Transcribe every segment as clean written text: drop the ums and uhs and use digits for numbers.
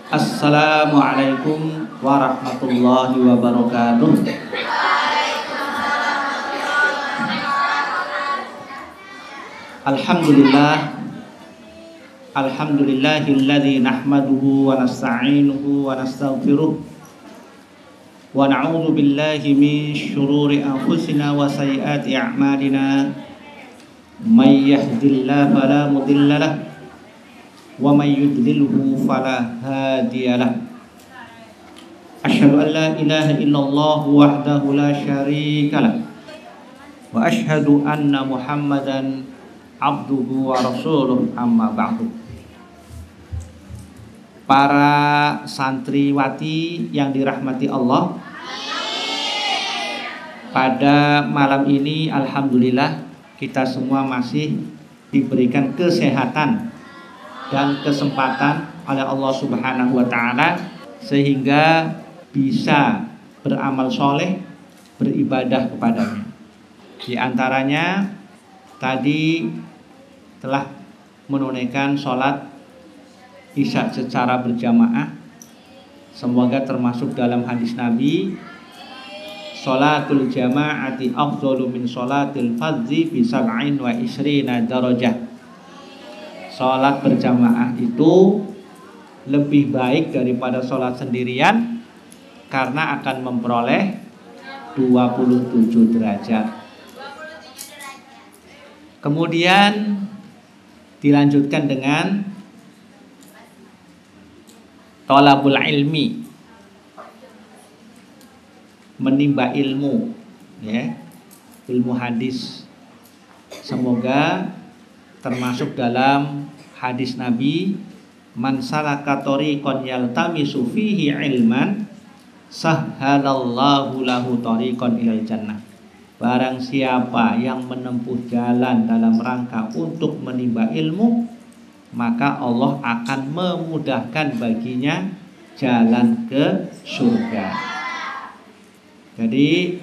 Assalamualaikum warahmatullahi wabarakatuh. Alhamdulillahilladzi nahmaduhu wa nasta'inuhu wa nastaghfiruh wa na'udzu billahi min syururi anfusina wa sayyiati a'malina. May yahdihillahu fala mudilla lahu wa may yudlilhu fala hadiyalah. Asyhadu an la ilaha illallah wahdahu la syarikalah wa asyhadu anna Muhammadan abduhu wa rasuluh, amma ba'du. Para santriwati yang dirahmati Allah, pada malam ini alhamdulillah kita semua masih diberikan kesehatan dan kesempatan oleh Allah Subhanahu wa taala sehingga bisa beramal soleh, beribadah kepadanya. Di antaranya tadi telah menunaikan sholat Isya secara berjamaah. Semoga termasuk dalam hadis Nabi, sholatul jama'ati afdhalu min sholatil fardhi bi sab'in wa isrina darajah. Sholat berjamaah itu lebih baik daripada sholat sendirian karena akan memperoleh 27 derajat. Kemudian dilanjutkan dengan thalabul ilmi, menimba ilmu, ya, ilmu hadis. Semoga termasuk dalam hadis Nabi, man salaka tariqan yaltamisu fihi ilman sahhalallahu lahu tariqan ilal jannah. Barang siapa yang menempuh jalan dalam rangka untuk menimba ilmu, maka Allah akan memudahkan baginya jalan ke surga. Jadi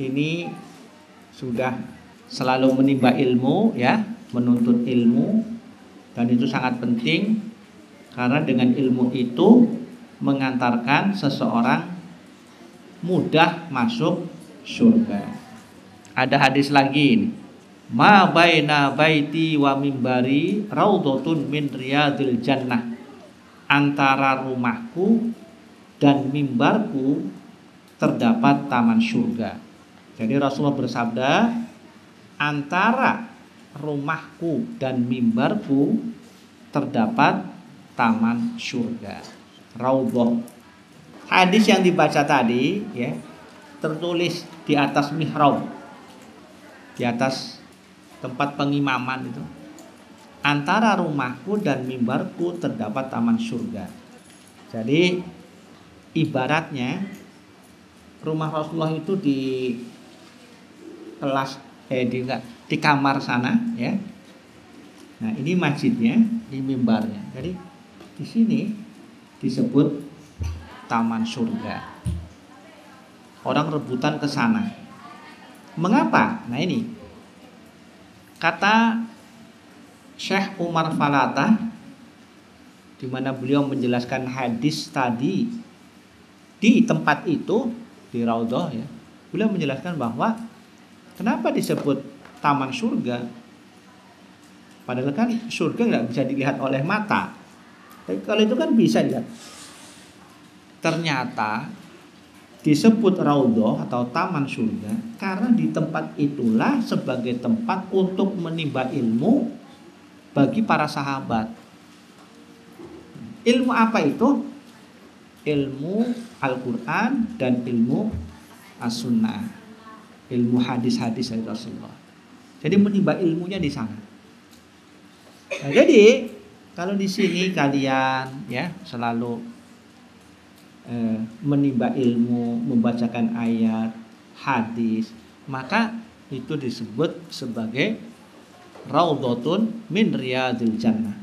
ini sudah selalu menimba ilmu, ya, menuntut ilmu, dan itu sangat penting karena dengan ilmu itu mengantarkan seseorang mudah masuk surga. Ada hadis lagi ini, ma baina baiti wa mimbari raudhatun min riyadil jannah. Antara rumahku dan mimbarku terdapat taman surga. Jadi Rasulullah bersabda, antara rumahku dan mimbarku terdapat taman surga, raudhah. Hadis yang dibaca tadi, ya, tertulis di atas mihrab, di atas tempat pengimaman itu, antara rumahku dan mimbarku terdapat taman surga. Jadi ibaratnya rumah Rasulullah itu di kelas di kamar sana, ya. Nah, ini masjidnya, di mimbarnya. Jadi di sini disebut taman surga. Orang rebutan ke sana. Mengapa? Nah, ini kata Syekh Umar Falatah, di mana beliau menjelaskan hadis tadi di tempat itu, di Raudhah, ya. Beliau menjelaskan bahwa kenapa disebut taman surga? Padahal kan surga nggak bisa dilihat oleh mata. Tapi kalau itu kan bisa dilihat. Ternyata disebut Raudhah atau taman surga karena di tempat itulah sebagai tempat untuk menimba ilmu bagi para sahabat. Ilmu apa itu? Ilmu Al-Quran dan ilmu As-Sunnah, ilmu hadis-hadis dari Rasulullah. Jadi menimba ilmunya di sana. Nah, jadi kalau di sini kalian, ya, selalu menimba ilmu, membacakan ayat, hadis, maka itu disebut sebagai raudhatun min riyadil jannah,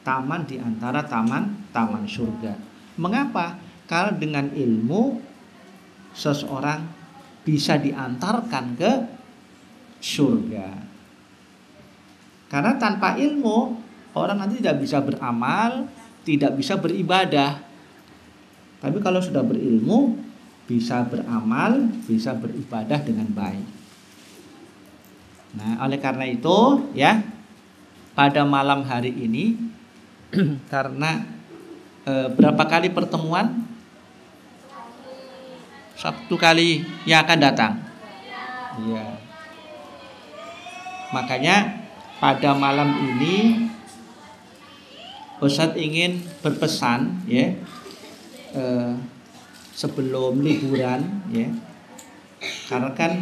taman di antara taman surga. Mengapa? Karena dengan ilmu seseorang bisa diantarkan ke surga. Karena tanpa ilmu orang nanti tidak bisa beramal, tidak bisa beribadah. Tapi kalau sudah berilmu, bisa beramal, bisa beribadah dengan baik. Nah, oleh karena itu ya, pada malam hari ini karena berapa kali pertemuan? 1 kali yang akan datang. Iya. Makanya pada malam ini Ustadz ingin berpesan ya, sebelum liburan ya, karena kan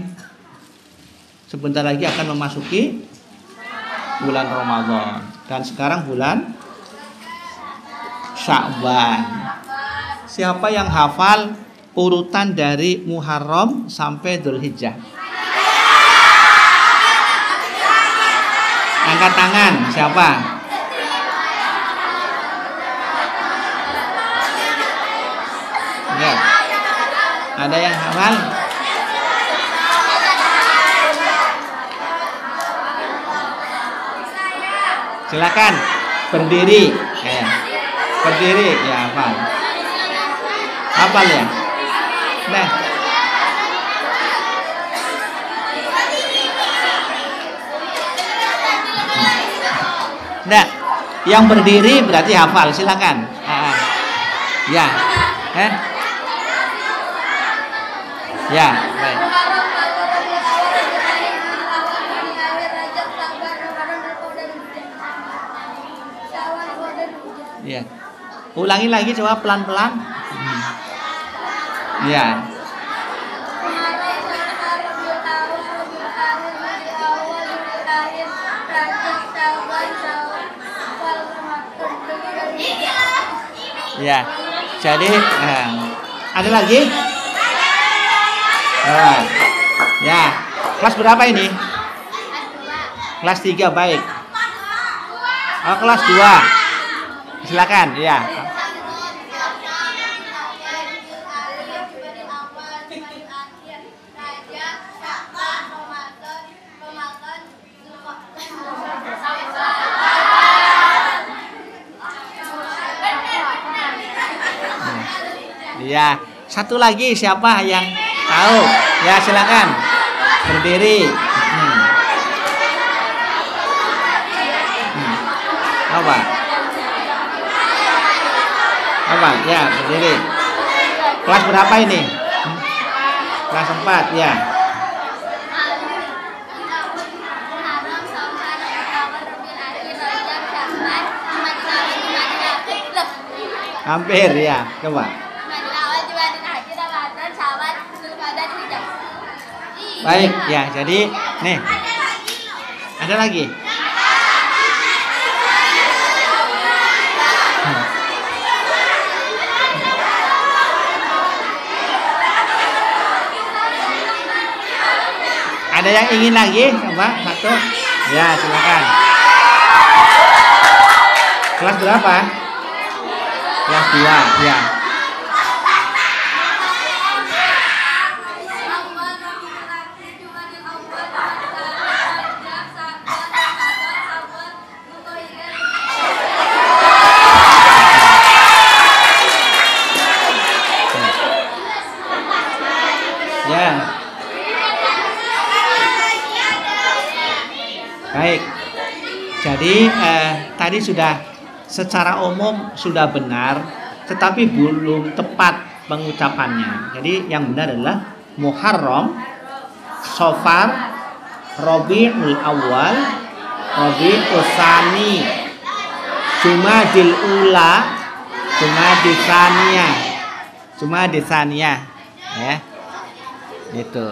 sebentar lagi akan memasuki bulan Ramadan dan sekarang bulan Sya'ban. Siapa yang hafal urutan dari Muharram sampai Dzulhijjah? Angkat tangan, siapa? Ya. Ada yang hafal? Silakan berdiri. Berdiri ya, hafal. Hafal ya? Nah. Nah, yang berdiri berarti hafal, silakan. Ya. Ya, baik. Ya. Ulangi lagi coba pelan-pelan. Ya. Ya. Jadi ada lagi? Ya. Kelas berapa ini? Kelas 3, baik. Oh, kelas 2. Silakan, ya. Ya, satu lagi siapa yang tahu? Ya, silakan. Berdiri. Apa? Ya, berdiri. Kelas berapa ini? Kelas 4, ya. Hampir ya, coba. Baik, ya. Jadi, nih. Ada lagi? Ada yang ingin lagi? Coba satu. Ya, silakan. Kelas berapa? Kelas 2, ya. Ya. Baik. Jadi tadi sudah secara umum sudah benar, tetapi belum tepat pengucapannya. Jadi yang benar adalah Muharram, Safar, Rabiul Awal, Rabiul Tsani, Jumadil Ula, Jumadil Tsaniyah, Jumadil Tsaniyah, ya. Itu.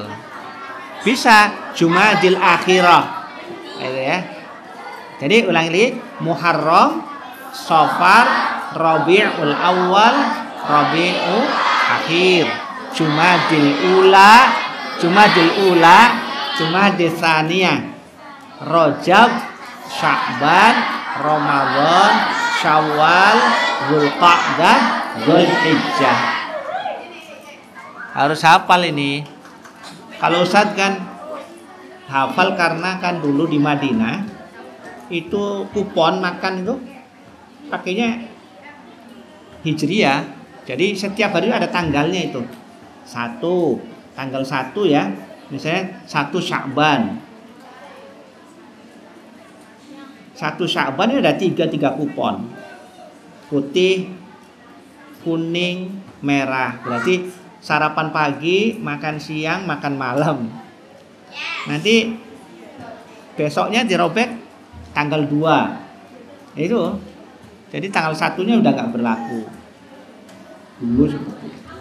Bisa Jumadil Akhirah. Gitu ya. Jadi ulangi lagi, Muharram, Safar, Rabiul Awal, Rabiul Akhir, Jumadil Ula, Jumadil Tsaniyah, Rajab, Sya'ban, Ramadan, Syawal, Dzulqa'dah, Dzulhijjah. Harus hafal ini. Kalau Ustadz kan hafal karena kan dulu di Madinah itu kupon makan itu pakainya Hijriah. Jadi setiap hari ada tanggalnya itu. Tanggal 1 ya. Misalnya 1 Sya'ban. 1 Sya'ban ini ada tiga kupon. Putih, kuning, merah. Berarti sarapan pagi, makan siang, makan malam. Nanti besoknya dirobek tanggal 2. Itu. Jadi tanggal 1-nya udah nggak berlaku. Dulu seperti itu.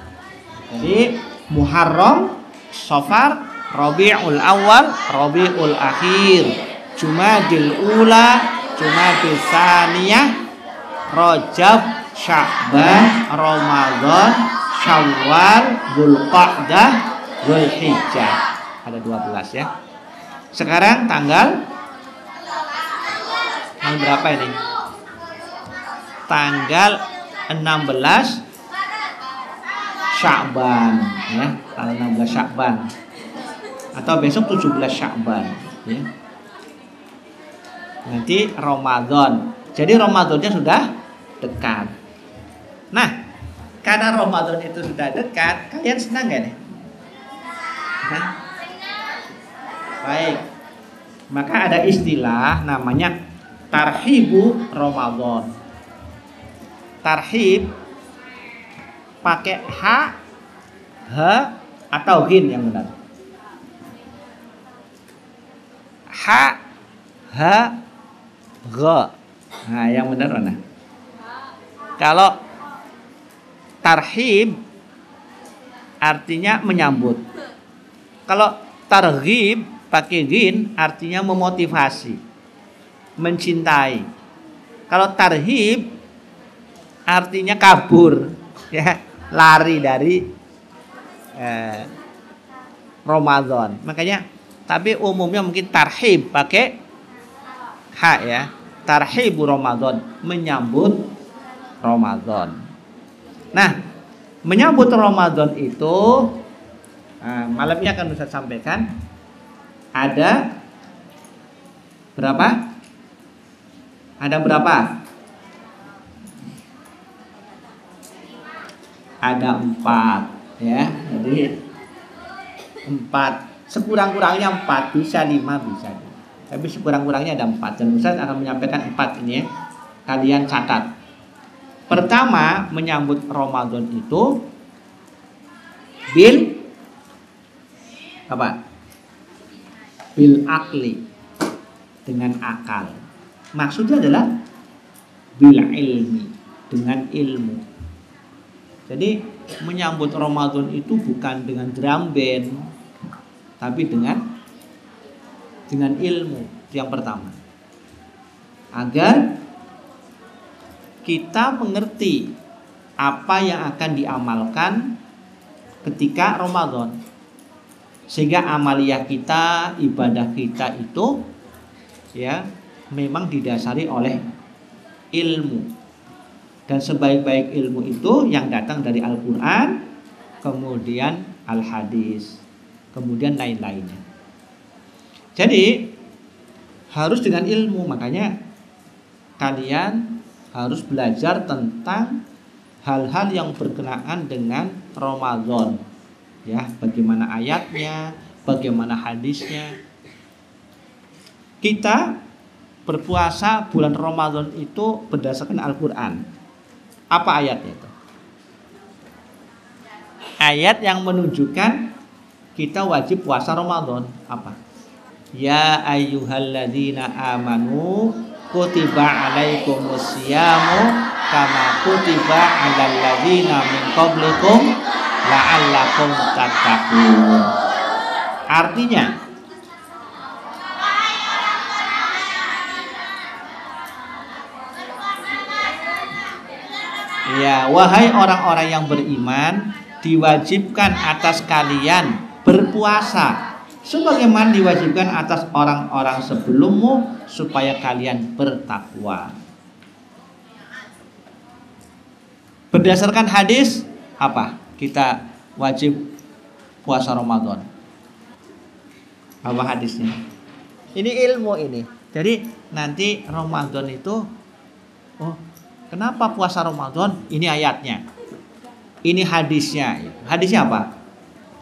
Jadi Muharram, Safar, Rabiul Awal, Rabiul Akhir, Jumadil Ula, Jumadil Tsaniyah, Rajab, Sya'ban, Ramadan, Syawal, Dzulqa'dah, Dzulhijjah. Ada 12 ya. Sekarang tanggal berapa ini? Tanggal 16 Sya'ban ya, tanggal 16 Sya'ban. Atau besok 17 Sya'ban ya. Nanti Ramadan. Jadi Ramadannya sudah dekat. Nah, karena Ramadan itu sudah dekat, kalian senang gak nih? Hah? Baik. Maka ada istilah namanya tarhibu Ramadan. Tarhib pakai h, atau ghin yang benar. H, g. Nah, yang benar mana? Kalau tarhib artinya menyambut. Kalau targhib pakai ghin artinya memotivasi, mencintai. Kalau tarhib artinya kabur, ya, lari dari Ramadan. Makanya, tapi umumnya mungkin tarhib pakai h ya. Tarhibu Ramadan, menyambut Ramadan. Nah, menyambut Ramadan itu malam ini akan Ustaz sampaikan ada berapa? Ada berapa? Ada 4 ya. Jadi 4, sekurang-kurangnya 4, bisa 5 bisa. Tapi sekurang-kurangnya ada 4. Dan Ustaz akan menyampaikan 4 ini ya. Kalian catat. Pertama, menyambut Ramadan itu bil apa? Bil akli, dengan akal. Maksudnya adalah bil ilmi, dengan ilmu. Jadi menyambut Ramadan itu bukan dengan drum band, tapi dengan ilmu. Itu yang pertama. Agar kita mengerti apa yang akan diamalkan ketika Ramadan. Sehingga amaliyah kita, ibadah kita itu ya memang didasari oleh ilmu. Dan sebaik-baik ilmu itu yang datang dari Al-Quran, kemudian Al-Hadis, kemudian lain-lainnya. Jadi harus dengan ilmu. Makanya kalian harus belajar tentang hal-hal yang berkenaan dengan Ramadan. Ya, bagaimana ayatnya, bagaimana hadisnya. Kita berpuasa bulan Ramadan itu berdasarkan Al-Quran. Apa ayatnya itu? Ayat yang menunjukkan kita wajib puasa Ramadan. Apa? Ya ayyuhalladzina amanu kutiba alaikumusyamu kama kutiba alal ladzina min qablikum la'allakum tattaqun. Artinya, ya, wahai orang-orang yang beriman, diwajibkan atas kalian berpuasa sebagaimana diwajibkan atas orang-orang sebelummu supaya kalian bertakwa. Berdasarkan hadis apa? Kita wajib puasa Ramadan. Apa hadisnya? Ini ilmu ini. Jadi nanti Ramadan itu Kenapa puasa Ramadan? Ini ayatnya. Ini hadisnya. Hadisnya apa?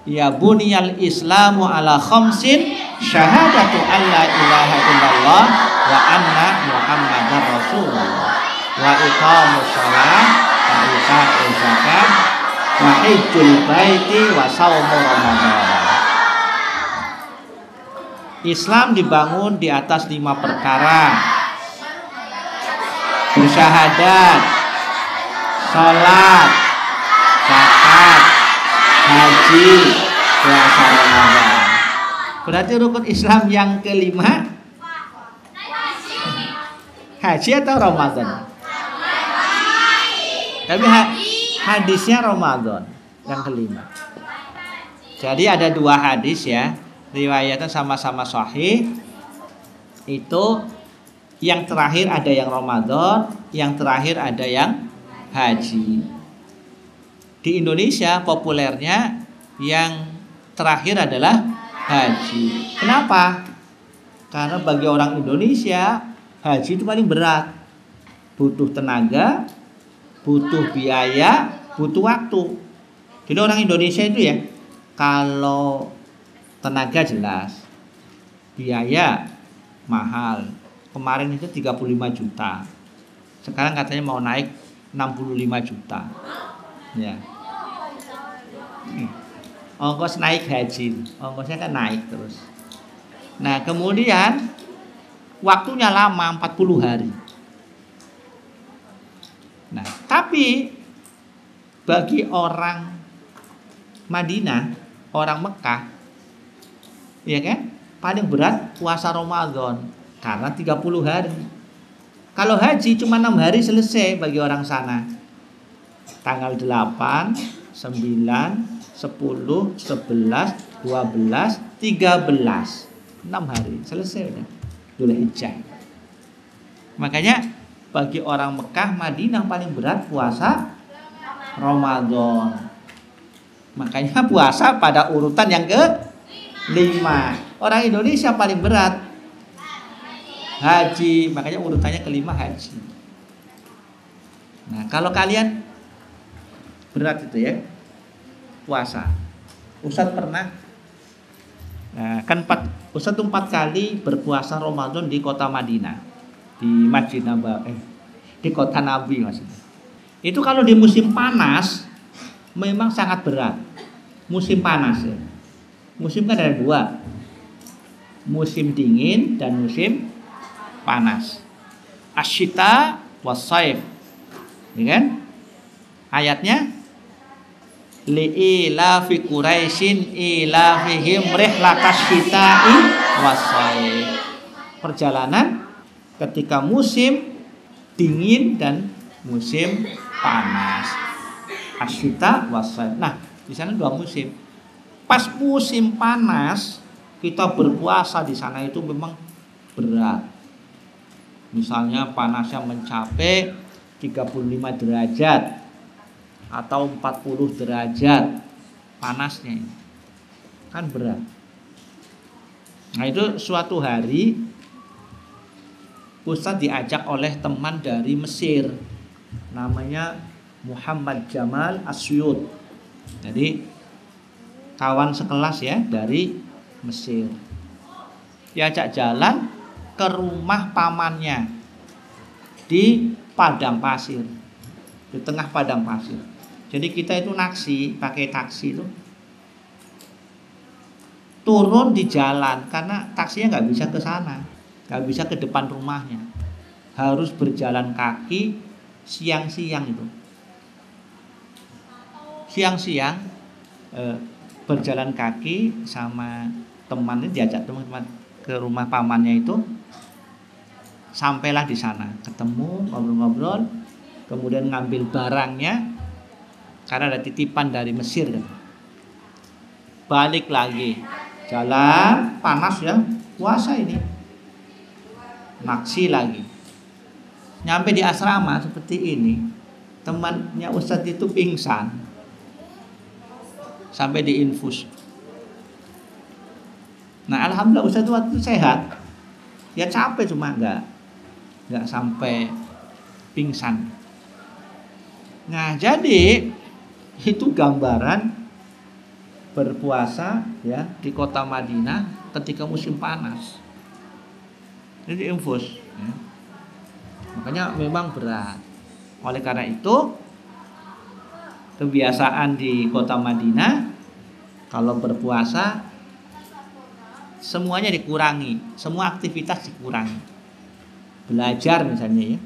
Ya buniyal islamu ala khamsin syahadatu an la ilaha illallah wa anna muhammadar rasulullah wa iqamus shalah wa ita'uz zakat wa hajjul baiti wa shaumu ramadan. Islam dibangun di atas 5 perkara: bersyahadat, sholat, zakat, haji, puasa Ramadan. Berarti rukun Islam yang kelima haji atau Ramadan? Tapi hadisnya Ramadan yang kelima. Jadi ada 2 hadis ya, riwayatnya sama-sama sahih. Itu yang terakhir ada yang Ramadan, yang terakhir ada yang haji. Di Indonesia populernya yang terakhir adalah haji. Kenapa? Karena bagi orang Indonesia haji itu paling berat. Butuh tenaga, butuh biaya, butuh waktu. Jadi orang Indonesia itu ya, kalau tenaga jelas, biaya mahal. Kemarin itu 35 juta. Sekarang katanya mau naik 65 juta. Ya. Ongkos naik haji, ongkosnya kan naik terus. Nah, kemudian waktunya lama, 40 hari. Nah, tapi bagi orang Madinah, orang Mekah, ya kan, paling berat puasa Ramadan karena 30 hari. Kalau haji cuma 6 hari selesai bagi orang sana. Tanggal 8, 9, 10, 11, 12, 13, 6 hari selesai udah Dzulhijjah. Makanya bagi orang Mekah, Madinah paling berat puasa Ramadan. Makanya puasa pada urutan yang ke-5. Orang Indonesia paling berat haji, makanya urutannya ke-5 haji. Nah, kalau kalian berat itu ya puasa. Ustadz pernah Ustadz 4 kali berpuasa Ramadan di kota Madinah, di Masjid Nabawi, di kota Nabi maksudnya. Itu kalau di musim panas memang sangat berat. Musim panas ya. Musim kan ada 2. Musim dingin dan musim panas. Asyita was-saif. Ya kan? Ayatnya li'ilafi Quraisyin ilafihim rihlatas syita'i was-saif. Perjalanan ketika musim dingin dan musim panas. Asyita was-saif. Nah, di sana 2 musim. Pas musim panas kita berpuasa di sana itu memang berat. Misalnya panasnya mencapai 35 derajat atau 40 derajat panasnya, kan berat. Nah, itu suatu hari Ustadz diajak oleh teman dari Mesir, namanya Muhammad Jamal Asyut. Jadi kawan sekelas ya dari Mesir. Diajak jalan ke rumah pamannya di padang pasir, di tengah padang pasir. Jadi kita itu pakai taksi itu turun di jalan karena taksinya nggak bisa ke sana, nggak bisa ke depan rumahnya, harus berjalan kaki siang-siang itu. Siang-siang berjalan kaki sama temannya, diajak teman-teman ke rumah pamannya itu. Sampailah di sana, ketemu, ngobrol-ngobrol, kemudian ngambil barangnya karena ada titipan dari Mesir kan. Balik lagi, jalan panas ya, puasa ini, naksi lagi. Nyampe di asrama seperti ini, temannya Ustadz itu pingsan, sampai diinfus. Nah, alhamdulillah Ustadz itu waktu itu sehat, ya capek cuma nggak sampai pingsan. Nah, jadi itu gambaran berpuasa ya di kota Madinah ketika musim panas. Jadi infus ya. Makanya memang berat. Oleh karena itu kebiasaan di kota Madinah kalau berpuasa semuanya dikurangi, semua aktivitas dikurangi. Belajar misalnya ya.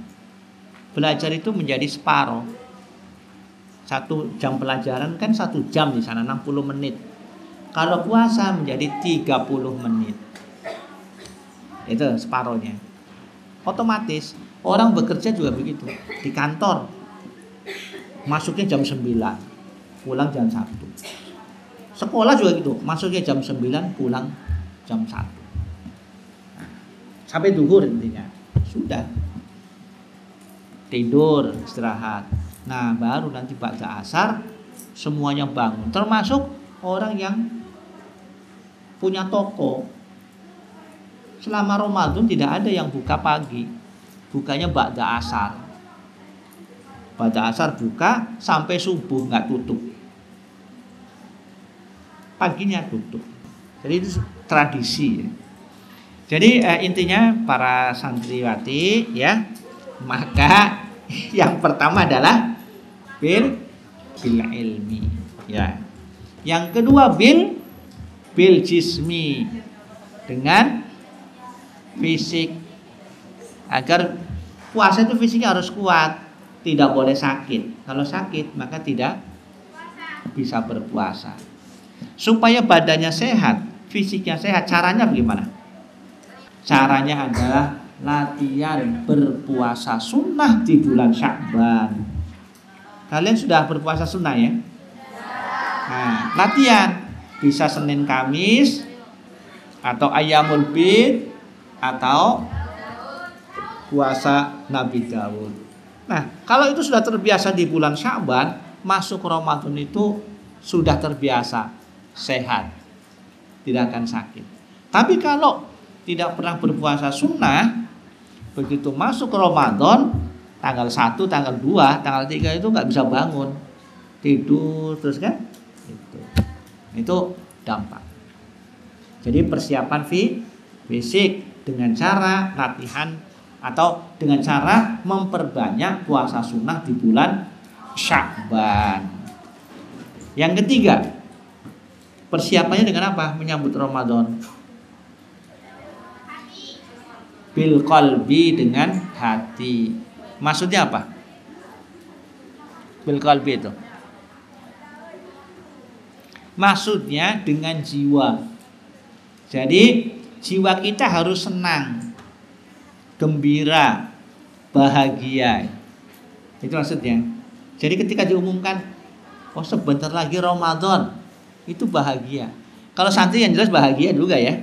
Belajar itu menjadi separuh. 1 jam pelajaran kan 1 jam di sana 60 menit. Kalau puasa menjadi 30 menit. Itu separuhnya. Otomatis orang bekerja juga begitu. Di kantor masuknya jam 9, pulang jam 1. Sekolah juga gitu, masuknya jam 9, pulang jam 1. Sampai duhur intinya. Sudah. Tidur, istirahat. Nah, baru nanti ba'da asar semuanya bangun, termasuk orang yang punya toko. Selama Ramadan tidak ada yang buka pagi. Bukanya ba'da asar. Ba'da asar buka sampai subuh nggak tutup. Paginya tutup. Jadi itu tradisi ya. Jadi intinya para santriwati ya, maka yang pertama adalah bil ilmi ya. Yang kedua bil jismi, dengan fisik, agar puasa itu fisiknya harus kuat, tidak boleh sakit. Kalau sakit maka tidak bisa berpuasa. Supaya badannya sehat, fisiknya sehat, caranya bagaimana? Caranya adalah latihan berpuasa sunnah di bulan Sya'ban. Kalian sudah berpuasa sunnah ya? Nah, latihan bisa Senin Kamis atau Ayyamul Bid atau puasa Nabi Daud. Nah, kalau itu sudah terbiasa di bulan Sya'ban, masuk Ramadan itu sudah terbiasa, sehat, tidak akan sakit. Tapi kalau tidak pernah berpuasa sunnah, begitu masuk Ramadan, tanggal 1, tanggal 2, tanggal 3 itu nggak bisa bangun, tidur terus kan? Itu dampak. Jadi persiapan fisik dengan cara latihan atau dengan cara memperbanyak puasa sunnah di bulan Sya'ban. Yang ketiga, persiapannya dengan apa? Menyambut Ramadan. Bil qalbi, dengan hati. Maksudnya apa? Bil qalbi itu maksudnya dengan jiwa. Jadi jiwa kita harus senang, gembira, bahagia. Itu maksudnya. Jadi ketika diumumkan, oh sebentar lagi Ramadan, itu bahagia. Kalau santri yang jelas bahagia juga ya,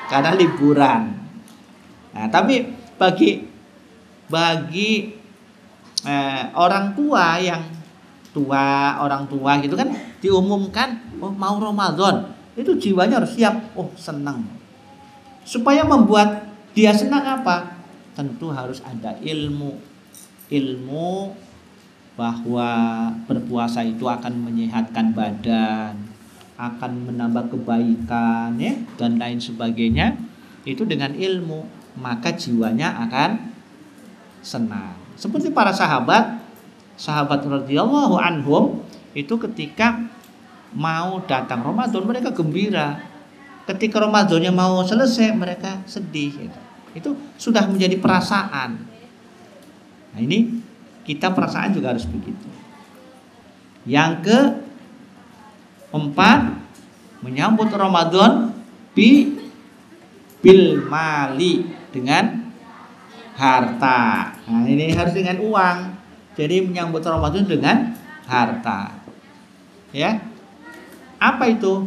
karena liburan. Nah, tapi bagi orang tua yang orang tua gitu kan, diumumkan oh mau Ramadan, itu jiwanya harus siap, oh senang. Supaya membuat dia senang apa? Tentu harus ada ilmu bahwa berpuasa itu akan menyehatkan badan, akan menambah kebaikan ya, dan lain sebagainya. Itu dengan ilmu, maka jiwanya akan senang. Seperti para sahabat radhiyallahu anhum itu ketika mau datang Ramadan mereka gembira. Ketika Ramadannya mau selesai mereka sedih gitu. Itu sudah menjadi perasaan. Nah, ini kita perasaan juga harus begitu. Yang keempat, menyambut Ramadan bil mali, dengan harta. Nah, ini harus dengan uang. Jadi menyambut Ramadan dengan harta. Ya. Apa itu?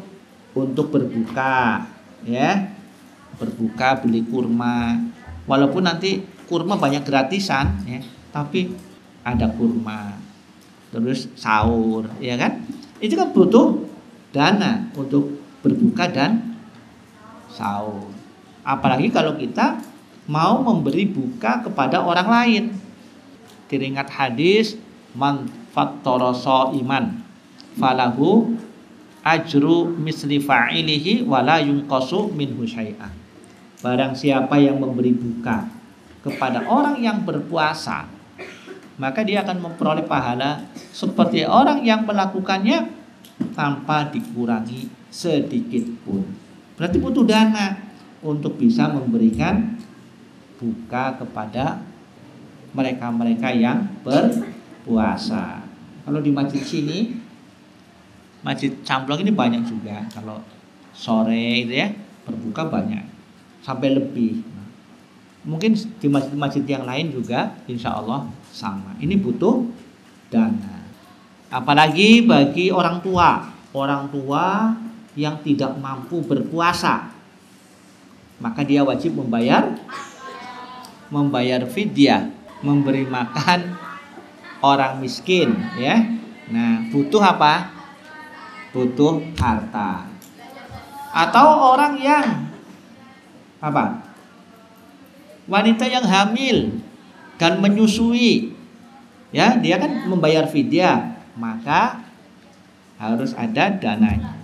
Untuk berbuka, ya. Berbuka, beli kurma. Walaupun nanti kurma banyak gratisan, ya, tapi ada kurma. Terus sahur, ya kan? Itu kan butuh dana untuk berbuka dan sahur. Apalagi kalau kita mau memberi buka kepada orang lain. Teringat hadis, man fattara shaiman falahu ajru misli fa'ilihi wala yunqasu minhu syai'an. Barang siapa yang memberi buka kepada orang yang berpuasa, maka dia akan memperoleh pahala seperti orang yang melakukannya tanpa dikurangi sedikit pun. Berarti butuh dana untuk bisa memberikan buka kepada mereka-mereka yang berpuasa. Kalau di masjid sini, Masjid Camplong ini banyak juga. Kalau sore itu ya berbuka banyak, sampai lebih. Mungkin di masjid-masjid yang lain juga insya Allah sama. Ini butuh dana. Apalagi bagi orang tua yang tidak mampu berpuasa, maka dia wajib membayar fidyah, memberi makan orang miskin, ya. Nah, butuh apa? Butuh harta. Atau orang yang apa? Wanita yang hamil dan menyusui, ya, dia kan membayar fidyah, maka harus ada dananya.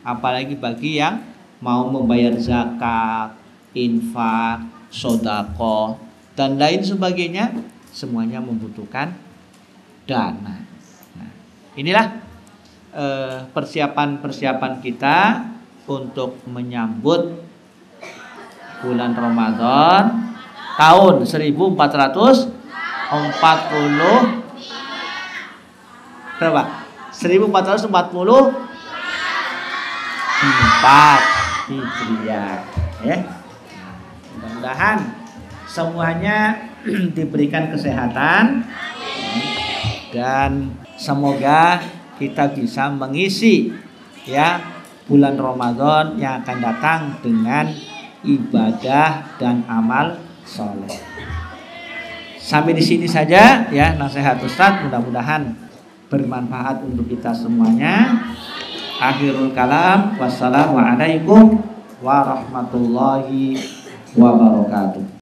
Apalagi bagi yang mau membayar zakat, infak, sedekah dan lain sebagainya, semuanya membutuhkan dana. Nah, inilah persiapan kita untuk menyambut bulan Ramadan tahun 1440 berapa? 1444 Hijriah, ya. Mudah-mudahan semuanya diberikan kesehatan dan semoga kita bisa mengisi, ya, bulan Ramadan yang akan datang dengan ibadah dan amal soleh. Sampai di sini saja, ya, nasihat Ustadz, mudah-mudahan bermanfaat untuk kita semuanya. Akhirul kalam, wassalamualaikum warahmatullahi wabarakatuh.